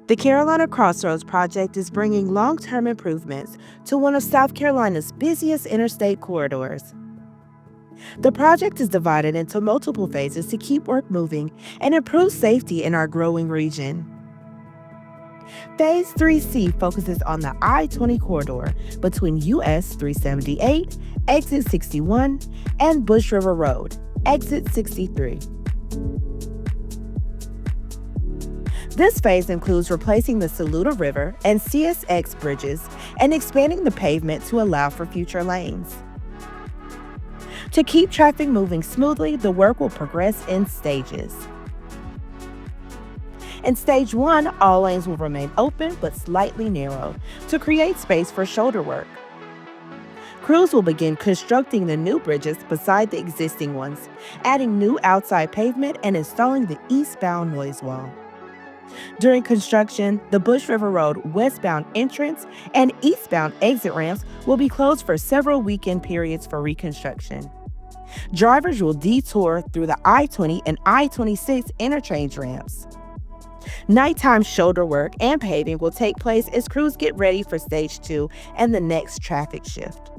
The Carolina Crossroads Project is bringing long-term improvements to one of South Carolina's busiest interstate corridors. The project is divided into multiple phases to keep work moving and improve safety in our growing region. Phase 3C focuses on the I-20 corridor between US 378, exit 61, and Bush River Road, exit 63. This phase includes replacing the Saluda River and CSX bridges and expanding the pavement to allow for future lanes. To keep traffic moving smoothly, the work will progress in stages. In Stage 1, all lanes will remain open but slightly narrowed to create space for shoulder work. Crews will begin constructing the new bridges beside the existing ones, adding new outside pavement and installing the eastbound noise wall. During construction, the Bush River Road westbound entrance and eastbound exit ramps will be closed for several weekend periods for reconstruction. Drivers will detour through the I-20 and I-26 interchange ramps. Nighttime shoulder work and paving will take place as crews get ready for Stage 2 and the next traffic shift.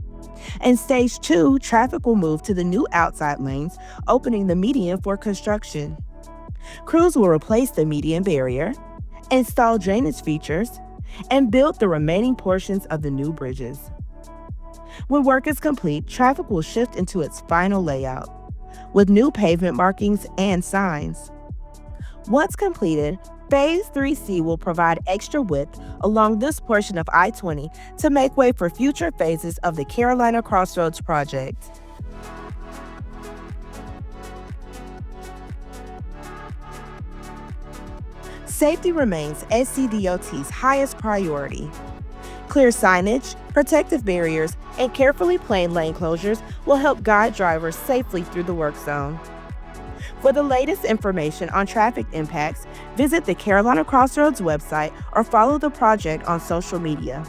In Stage 2, traffic will move to the new outside lanes, opening the median for construction. Crews will replace the median barrier, install drainage features, and build the remaining portions of the new bridges. When work is complete, traffic will shift into its final layout, with new pavement markings and signs. Once completed, Phase 3C will provide extra width along this portion of I-20 to make way for future phases of the Carolina Crossroads Project. Safety remains SCDOT's highest priority. Clear signage, protective barriers, and carefully planned lane closures will help guide drivers safely through the work zone. For the latest information on traffic impacts, visit the Carolina Crossroads website or follow the project on social media.